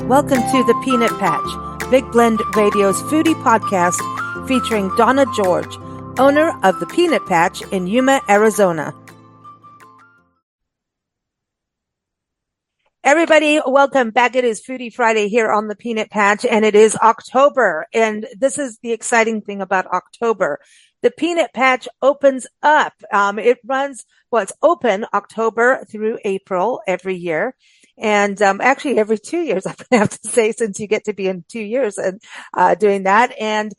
Welcome to the Peanut Patch, Big Blend Radio's foodie podcast featuring Donna George, owner of the Peanut Patch in Yuma, Arizona. Everybody, welcome back. It is Foodie Friday here on the Peanut Patch, and it is October. And this is the exciting thing about October. The Peanut Patch opens up. It's open October through April every year. And actually every 2 years, I have to say, since you get to be in 2 years and doing that. And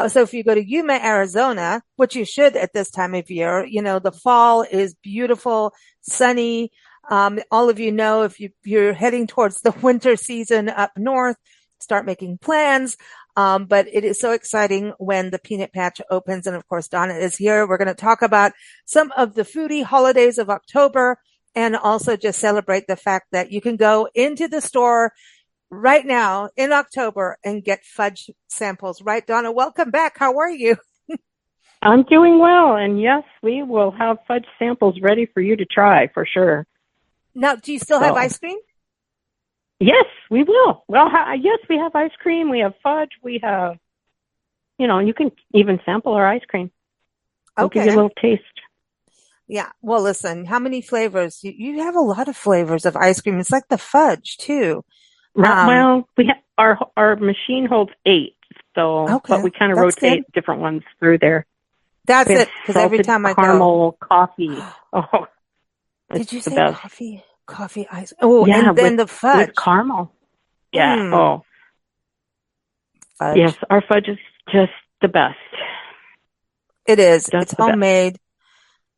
so if you go to Yuma, Arizona, which you should at this time of year, you know, the fall is beautiful, sunny. All of you know, if you're heading towards the winter season up north, start making plans. But it is so exciting when the Peanut Patch opens. And of course, Donna is here. We're going to talk about some of the foodie holidays of October and also just celebrate the fact that you can go into the store right now in October and get fudge samples. Right, Donna? Welcome back. How are you? I'm doing well. And yes, we will have fudge samples ready for you to try for sure. Now, do you still have ice cream? Yes, we will. Well, yes, we have ice cream. We have fudge. We have, you can even sample our ice cream. We'll give you a little taste. Yeah. Well, listen, how many flavors? You have a lot of flavors of ice cream. It's like the fudge too. Well, we have our machine holds 8. So, but we kind of rotate different ones through there. That's it. Because every time I go, caramel coffee. Oh, did you say best. coffee ice? Oh, yeah, and then the fudge. With caramel. Yeah. Fudge. Yes, our fudge is just the best. It is. It's homemade.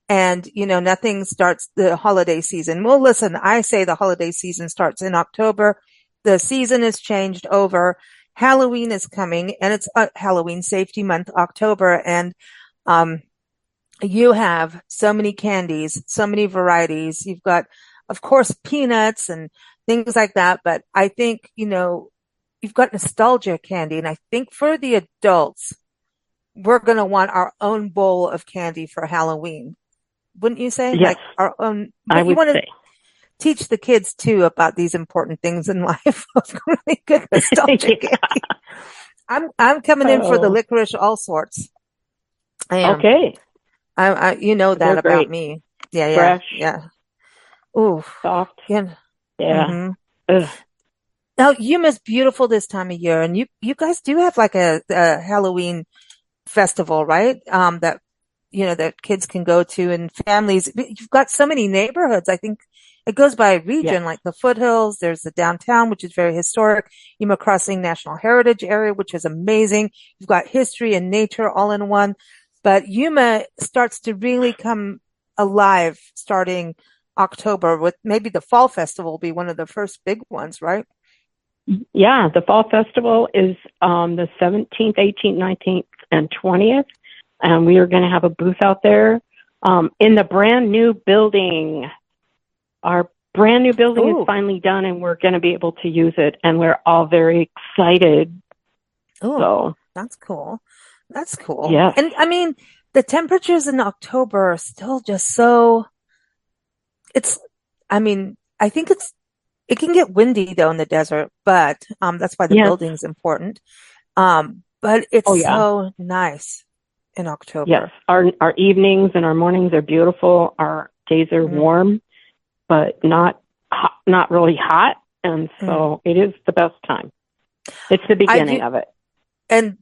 And, nothing starts the holiday season. Well, listen, I say the holiday season starts in October. The season has changed over. Halloween is coming, and it's Halloween Safety Month, October. And you have so many candies, so many varieties. You've got, of course, peanuts and things like that. But I think, you've got nostalgia candy. And I think for the adults, we're going to want our own bowl of candy for Halloween. Wouldn't you say? Yes. Like our own. I would say. Teach the kids too about these important things in life. Really good nostalgia candy. I'm coming in for the licorice all sorts. I am. Okay. You know that They're about great. me. Yeah. Fresh. Yeah. Ooh. Soft. Yeah. Yeah. Mm-hmm. Now, Yuma's beautiful this time of year, and you guys do have like a Halloween festival, right? That kids can go to and families. You've got so many neighborhoods. I think it goes by region, like the foothills. There's the downtown, which is very historic. Yuma Crossing National Heritage Area, which is amazing. You've got history and nature all in one. But Yuma starts to really come alive starting October with maybe the Fall Festival will be one of the first big ones, right? Yeah, the Fall Festival is the 17th, 18th, 19th, and 20th. And we are going to have a booth out there in the brand new building. Our brand new building is finally done, and we're going to be able to use it. And we're all very excited. Oh, so that's cool. That's cool. Yeah. And I mean, the temperatures in October are still just so, I think it can get windy though in the desert, but that's why the building's important. But it's so nice in October. Yes, our evenings and our mornings are beautiful. Our days are warm, but not really hot, and so it is the best time. It's the beginning of it. And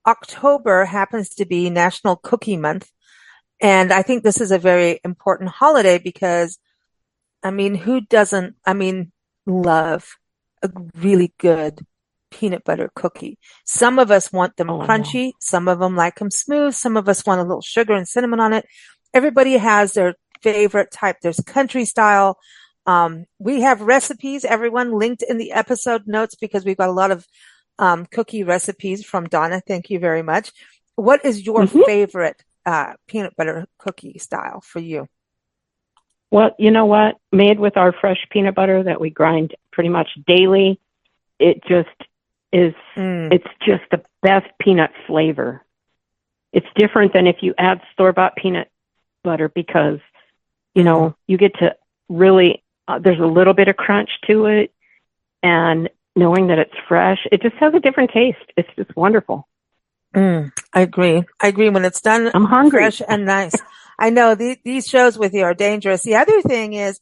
October happens to be National Cookie Month, and I think this is a very important holiday because, who doesn't? Love a really good peanut butter cookie. Some of us want them crunchy. Some of them like them smooth. Some of us want a little sugar and cinnamon on it. Everybody has their favorite type. There's country style. We have recipes, everyone, linked in the episode notes because we've got a lot of cookie recipes from Donna. Thank you very much. What is your favorite peanut butter cookie style for you? Well, you know what? Made with our fresh peanut butter that we grind pretty much daily. It just is, it's just the best peanut flavor. It's different than if you add store-bought peanut butter because, you get to really, there's a little bit of crunch to it. And knowing that it's fresh. It just has a different taste. It's just wonderful. I agree. I agree when it's done I'm hungry. fresh and nice. I know these shows with you are dangerous. The other thing is,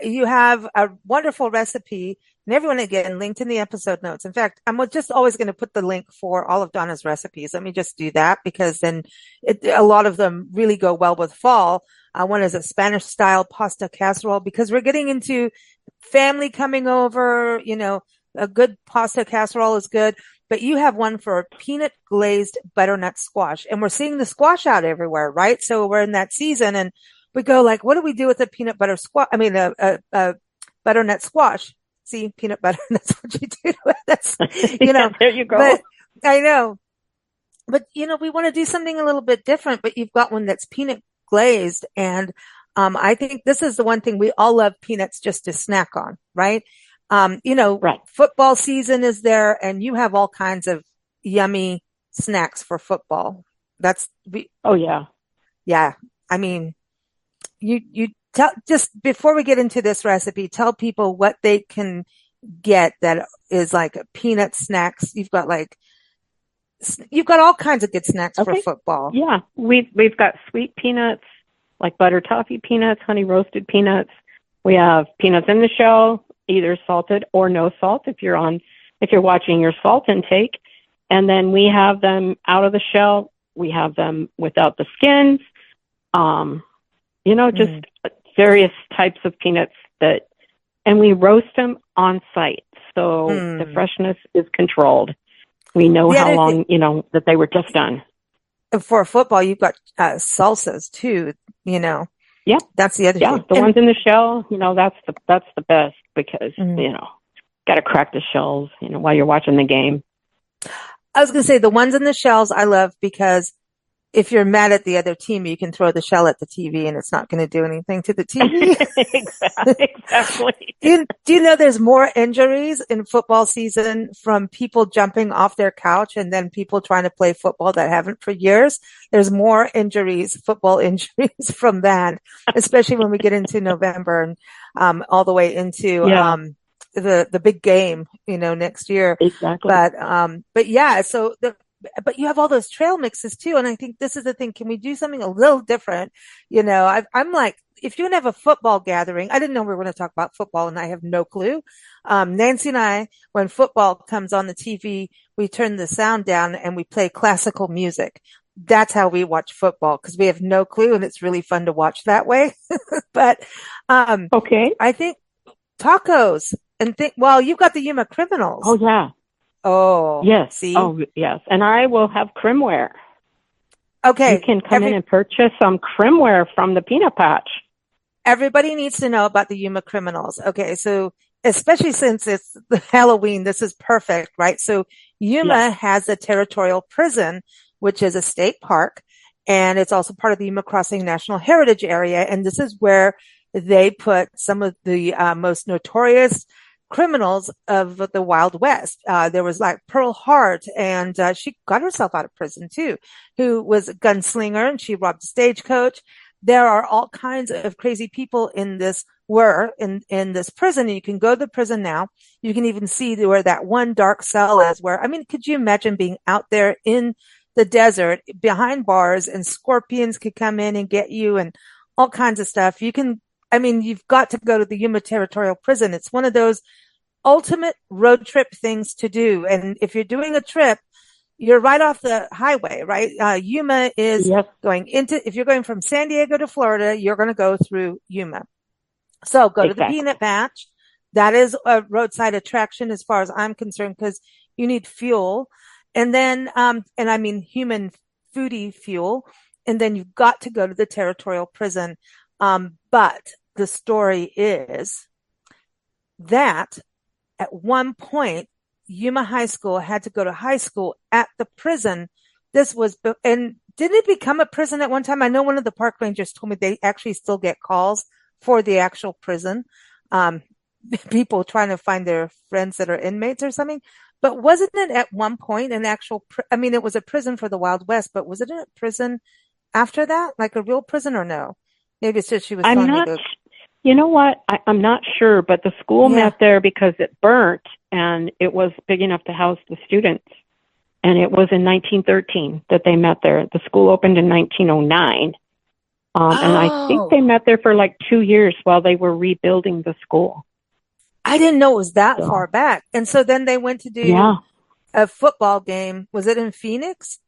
you have a wonderful recipe, and everyone again linked in the episode notes. In fact, I'm just always going to put the link for all of Donna's recipes. Let me just do that because then a lot of them really go well with fall. One is a Spanish style pasta casserole because we're getting into family coming over, a good pasta casserole is good, but you have one for peanut glazed butternut squash, and we're seeing the squash out everywhere, right? So we're in that season, and we go like, what do we do with a peanut butter squash? I mean, a butternut squash. See, peanut butter. That's what you do. That's, There you go. But I know, but we want to do something a little bit different, but you've got one that's peanut glazed. And, I think this is the one thing we all love peanuts just to snack on, right? Right. Football season is there and you have all kinds of yummy snacks for football. Oh yeah. Yeah. I mean, you tell, just before we get into this recipe, tell people what they can get that is like peanut snacks. You've got all kinds of good snacks for football. Yeah. We've got sweet peanuts, like butter toffee peanuts, honey roasted peanuts. We have peanuts in the shell, either salted or no salt if you're watching your salt intake. And then we have them out of the shell. We have them without the skins. Just various types of peanuts and we roast them on site. So the freshness is controlled. We know how long, that they were just done. For football, you've got salsas too, Yeah. That's the other thing. The ones in the shell, that's the best because, got to crack the shells, while you're watching the game. I was going to say the ones in the shells I love because if you're mad at the other team, you can throw the shell at the TV and it's not going to do anything to the TV. Exactly. Do you know there's more injuries in football season from people jumping off their couch and then people trying to play football that haven't for years? There's more football injuries from that, especially when we get into November and all the way into the big game, next year. Exactly. But yeah, but you have all those trail mixes too. And I think this is the thing. Can we do something a little different? I'm like, if you have a football gathering, I didn't know we were going to talk about football and I have no clue. Nancy and I, when football comes on the TV, we turn the sound down and we play classical music. That's how we watch football because we have no clue and it's really fun to watch that way. But, okay. I think tacos you've got the Yuma Criminals. Oh yeah. Oh, yes. See? Oh, yes. And I will have crimware. Okay. You can come in and purchase some crimware from the Peanut Patch. Everybody needs to know about the Yuma Criminals. Okay. So especially since it's Halloween, this is perfect, right? So Yuma has a territorial prison, which is a state park, and it's also part of the Yuma Crossing National Heritage Area. And this is where they put some of the most notorious criminals of the Wild West. There was like Pearl Hart, and she got herself out of prison too, who was a gunslinger and she robbed a stagecoach. There are all kinds of crazy people in this prison. And you can go to the prison now. You can even see where that one dark cell is could you imagine being out there in the desert behind bars and scorpions could come in and get you and all kinds of stuff. You've got to go to the Yuma Territorial Prison. It's one of those ultimate road trip things to do. And if you're doing a trip, you're right off the highway, right? Yuma is if you're going from San Diego to Florida, you're going to go through Yuma. So go to the Peanut Patch. That is a roadside attraction as far as I'm concerned because you need fuel. And then, human foodie fuel. And then you've got to go to the territorial prison. But the story is that at one point, Yuma High School had to go to high school at the prison. And didn't it become a prison at one time? I know one of the park rangers told me they actually still get calls for the actual prison. People trying to find their friends that are inmates or something. But wasn't it at one point an actual, it was a prison for the Wild West, but was it a prison after that? Like a real prison or no? Maybe it's just she was telling me You know what? I'm not sure, but the school Yeah. met there because it burnt and it was big enough to house the students. And it was in 1913 that they met there. The school opened in 1909. And I think Oh, they met there for like 2 years while they were rebuilding the school. I didn't know it was that So, far back. And so then they went to do yeah, a football game. Was it in Phoenix?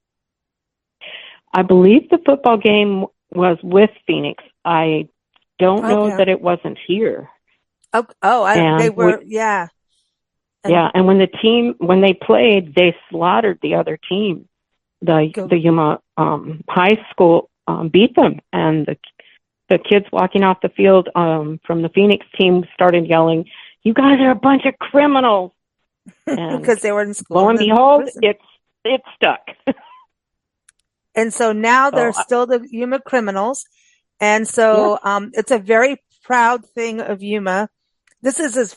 I believe the football game was with Phoenix. I don't know Okay. that it wasn't here. They And were, yeah. And and when they played, they slaughtered the other team. The go, Yuma high school beat them, and the kids walking off the field from the Phoenix team started yelling, "You guys are a bunch of criminals!" And because they were in school lo and and then behold, prison. it's stuck. And so now they're So still the Yuma criminals. And yeah, so, it's a very proud thing of Yuma. This is as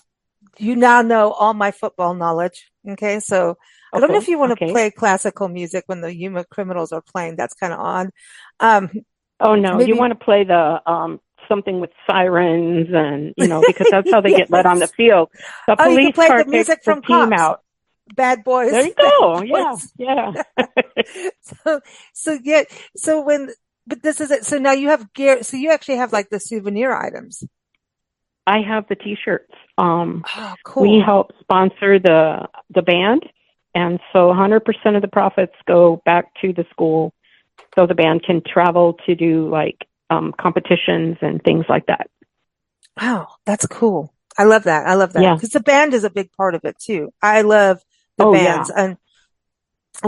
you now know all my football knowledge. Okay. So I don't know if okay, you want to okay. play classical music when the Yuma criminals are playing. That's kind of odd. Um, Oh no, you maybe, want to play the something with sirens and because that's how they get let on the yes. field. The Oh, you can police play car the takes music the from team Cops. out. Bad There boys, you bad go. Yeah, boys. yeah. So, so yeah, so when, but this is it. So now you have gear. So you actually have like the souvenir items. I have the T-shirts. Oh, We cool. help sponsor the band, and so 100% of the profits go back to the school, so the band can travel to do like competitions and things like that. Wow, that's cool. I love that. I love that Yeah. because the band is a big part of it too. I love the Oh bands, yeah. and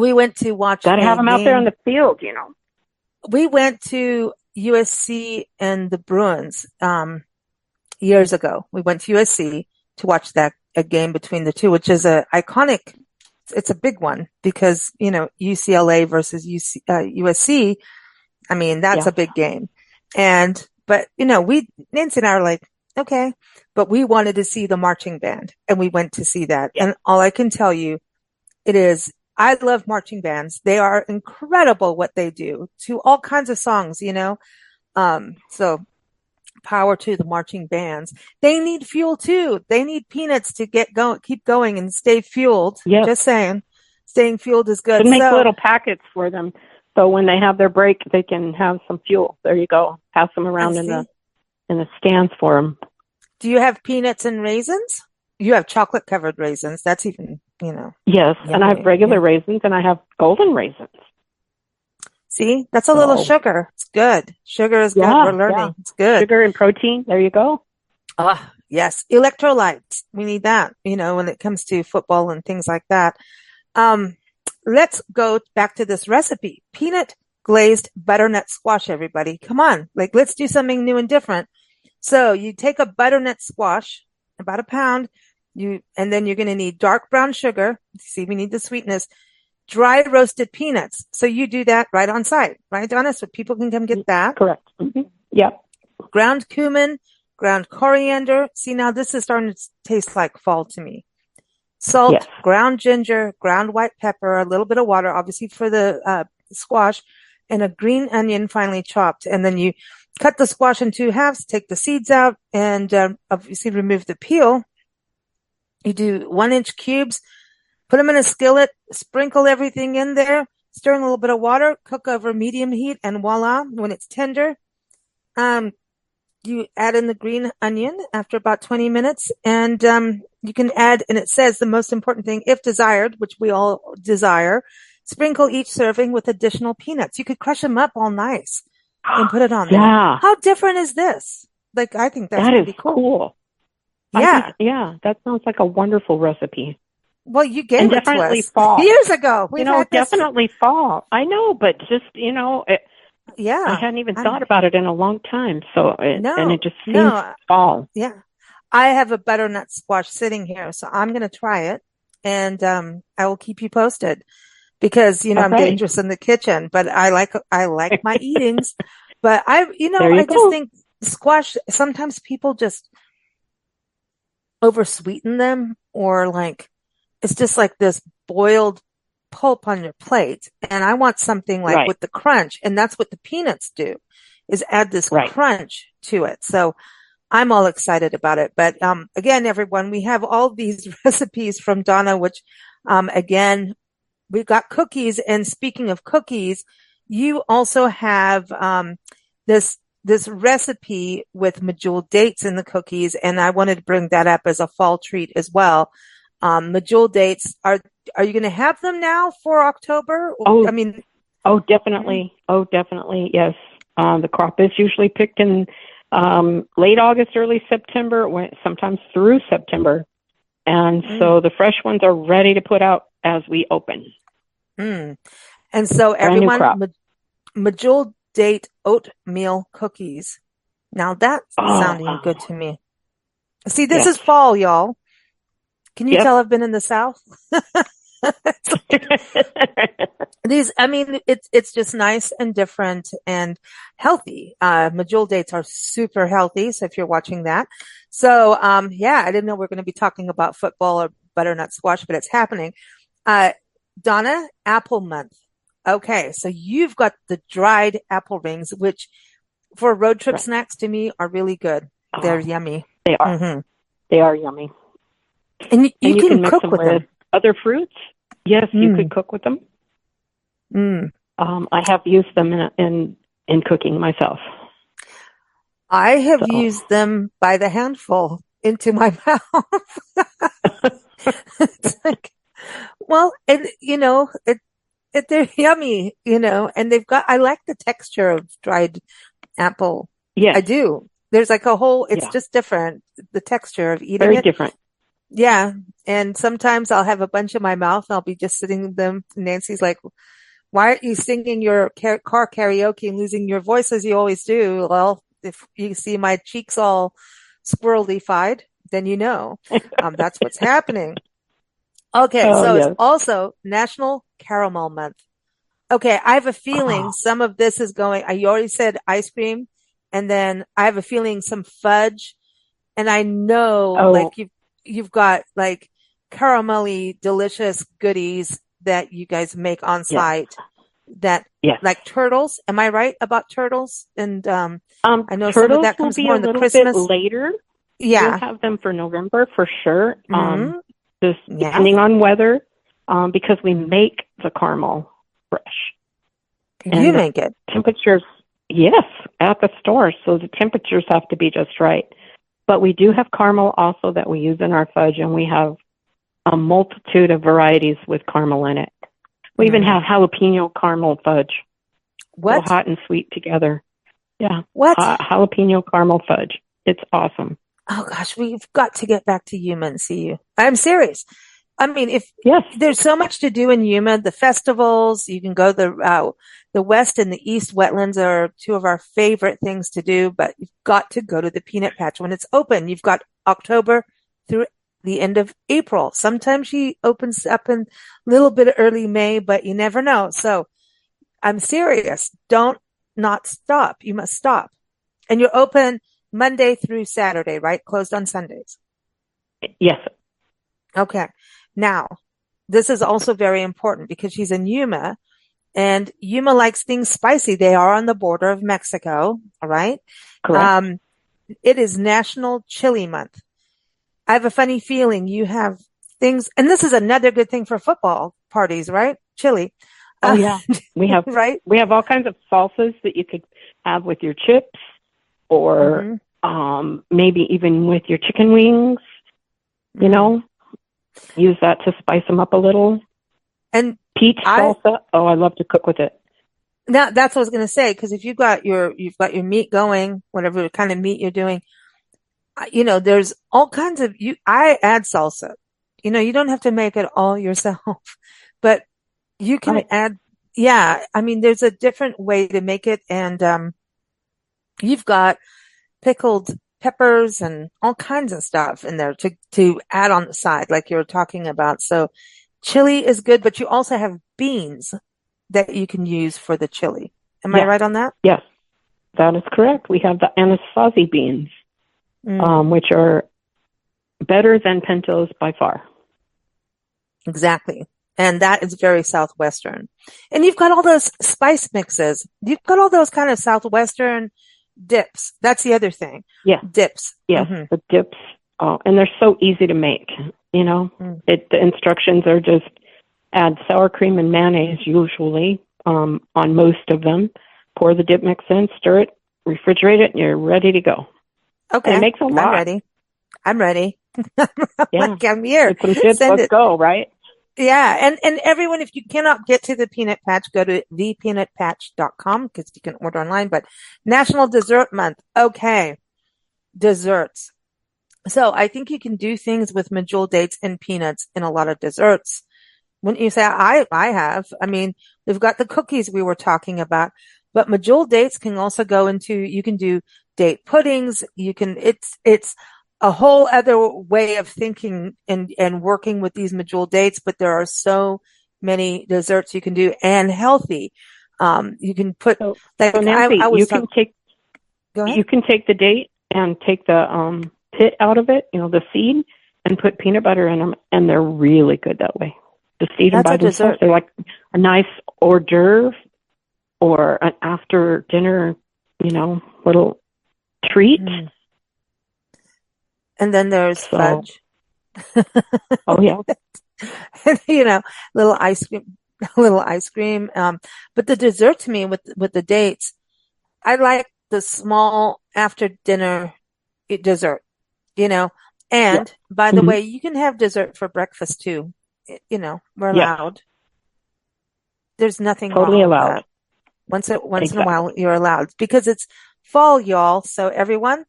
we went to watch Got to have a them out there on game. the field. We went to USC and the Bruins years ago. We went to USC to watch that a game between the two, which is a iconic. It's a big one because UCLA versus USC. I mean, that's Yeah. a big game. But Nancy and I are like, okay, but we wanted to see the marching band and we went to see that. Yeah. And all I can tell you, I love marching bands. They are incredible what they do to all kinds of songs. So power to the marching bands. They need fuel too. They need peanuts to get going, keep going and stay fueled. Yes. Just saying, staying fueled is To good. make So little packets for them, so when they have their break, they can have some fuel. There you go. Pass them I around in the see. stands for them. Do you have peanuts and raisins? You have chocolate covered raisins. That's even, Yes, and I have yummy. regular Yeah. raisins and I have golden raisins. See, that's a little So sugar. It's good. Sugar is good. We're yeah. learning. It's good. Sugar and protein. There you go. Ah, yes. Electrolytes. We need that, when it comes to football and things like that. Um, let's go back to this recipe. Peanut glazed butternut squash, everybody. Come on. Like, let's do something new and different. So you take a butternut squash, about a pound, and then you're going to need dark brown sugar. See, we need the sweetness, dry roasted peanuts. So you do that right on site, right, Donna? So people can come get that. Correct. Mm-hmm. Yep. Ground cumin, ground coriander. See, now this is starting to taste like fall to me. Yes. Salt, ground ginger, ground white pepper, a little bit of water, obviously for the squash, and a green onion finely chopped. And then you cut the squash in two halves, take the seeds out, and obviously remove the peel. You do 1-inch cubes, put them in a skillet, sprinkle everything in there, stir in a little bit of water, cook over medium heat, and voila, when it's tender, you add in the green onion after about 20 minutes, and you can add, and it says the most important thing, if desired, which we all desire, sprinkle each serving with additional peanuts. You could crush them up all nice and put it on there. Yeah. How different is this? Like, I think that's That is pretty cool. cool. Yeah. That sounds like a wonderful recipe. Well, you And gave it to definitely us fall. years ago. We've had this. Definitely fall. I know, but just, I Yeah. hadn't even thought about it in a long time. So, and it just seems fall. Yeah. I have a butternut squash sitting here, so I'm going to try it, and I will keep you posted because, I'm Okay. dangerous in the kitchen, but I like my eatings. But There you I just go. think squash, sometimes people just oversweeten them, or like, it's just like this boiled pulp on your plate. And I want something like Right. with the crunch. And that's what the peanuts do, is add this Right. crunch to it. So I'm all excited about it. But again, everyone, we have all these recipes from Donna, which again, we've got cookies. And speaking of cookies, you also have this recipe with medjool dates in the cookies, and I wanted to bring that up as a fall treat as well. Medjool dates are you going to have them now for October? Oh, I mean, oh, definitely. Oh, definitely. Yes. The crop is usually picked in late August, early September, sometimes through September. And so the fresh ones are ready to put out as we open. and so Brand new crop. everyone, medjool date oatmeal cookies. Now that's sounding good to me. See, this is fall, y'all. Can you tell I've been in the South? These, I mean, it's just nice and different and healthy. Medjool dates are super healthy. So if you're watching that. So, yeah, I didn't know we are going to be talking about football or butternut squash, but it's happening. Donna, apple month. Okay. So you've got the dried apple rings, which for road trip snacks to me are really good. They're yummy. They are. Mm-hmm. They are yummy. And you can mix cook them with them. Other fruits. Yes, you could cook with them. I have used them in cooking myself. I have used them by the handful into my mouth. It's like, well, and they're yummy, and I like the texture of dried apple. Yes. I do. There's like it's just different. The texture of eating it. Very different. Yeah. And sometimes I'll have a bunch in my mouth and I'll be just sitting them. Nancy's like, why aren't you singing your car karaoke and losing your voice as you always do? Well, if you see my cheeks all squirrely-fied, then that's what's happening. Okay. It's also National Caramel Month. Okay. I have a feeling some of this is you already said ice cream, and then I have a feeling some fudge, and I know like you've got like caramelly delicious goodies that you guys make on site like turtles. Am I right about turtles? And I know some of that comes more in the Christmas. Bit later. Yeah. We'll have them for November for sure. Just depending on weather, because we make the caramel fresh. You make it. Temperatures, yes, at the store. So the temperatures have to be just right. But we do have caramel also that we use in our fudge, and we have a multitude of varieties with caramel in it. We even have jalapeno caramel fudge. What? So hot and sweet together. Yeah. What? Jalapeno caramel fudge. It's awesome. Oh gosh, we've got to get back to Yuma and see you. I'm serious. I mean, there's so much to do in Yuma, the festivals, you can go the West and the East wetlands are two of our favorite things to do, but you've got to go to the Peanut Patch when it's open. You've got October through the end of April. Sometimes she opens up in a little bit of early May, but you never know. So I'm serious. Don't not stop. You must stop. And you're open Monday through Saturday, right? Closed on Sundays. Yes. Okay. Now, this is also very important because she's in Yuma, and Yuma likes things spicy. They are on the border of Mexico. All right. Correct. It is National Chili Month. I have a funny feeling you have things, and this is another good thing for football parties, right? Chili. Oh yeah. We have, right. We have all kinds of salsas that you could have with your chips or, maybe even with your chicken wings, use that to spice them up a little. And peach salsa. I love to cook with it. Now that's what I was going to say. Cause if you've got your meat going, whatever kind of meat you're doing, there's all kinds of, I add salsa, you don't have to make it all yourself, but you can add, I mean, there's a different way to make it. And, you've got pickled peppers and all kinds of stuff in there to add on the side, like you were talking about. So chili is good, but you also have beans that you can use for the chili. Am I right on that? Yes, that is correct. We have the anasazi beans, which are better than pintos by far. Exactly. And that is very Southwestern. And you've got all those spice mixes. You've got all those kind of Southwestern, Dips. That's the other thing. Yeah. Dips. Yes, the dips. And they're so easy to make, you know. The instructions are just add sour cream and mayonnaise usually on most of them. Pour the dip mix in, stir it, refrigerate it, and you're ready to go. Okay. And it makes a lot. I'm ready. Yeah. Like, I'm here. Get some tips, let's go, right? Yeah. And everyone, if you cannot get to the Peanut Patch, go to thepeanutpatch.com because you can order online. But National Dessert Month. Okay. Desserts. So I think you can do things with medjool dates and peanuts in a lot of desserts. Wouldn't you say I have? I mean, we've got the cookies we were talking about, but medjool dates can also go into, you can do date puddings. You can, it's a whole other way of thinking and working with these medjool dates, but there are so many desserts you can do and healthy. You can put, so Nancy, you can take the date and take the, pit out of it, you know, the seed, and put peanut butter in them, and they're really good that way. Just eat them by themselves. They're like a nice hors d'oeuvre or an after dinner, you know, little treat. And then there's fudge. Oh yeah. And, you know, little ice cream. But the dessert to me with the dates, I like the small after dinner dessert, you know. And by the way, you can have dessert for breakfast too. You know, we're allowed. There's nothing totally wrong allowed. with that. Once in a while, you're allowed because it's fall, y'all. So everyone,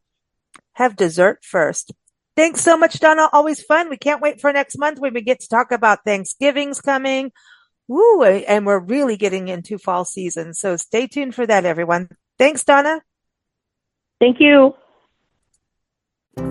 have dessert first. Thanks so much, Donna. Always fun. We can't wait for next month when we get to talk about Thanksgiving's coming. Woo! And we're really getting into fall season. So stay tuned for that, everyone. Thanks, Donna. Thank you.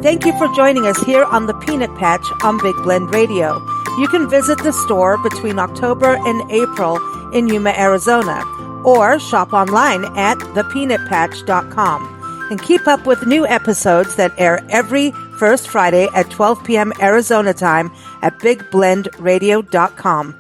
Thank you for joining us here on the Peanut Patch on Big Blend Radio. You can visit the store between October and April in Yuma, Arizona, or shop online at thepeanutpatch.com and keep up with new episodes that air every first Friday at 12 p.m. Arizona time at bigblendradio.com.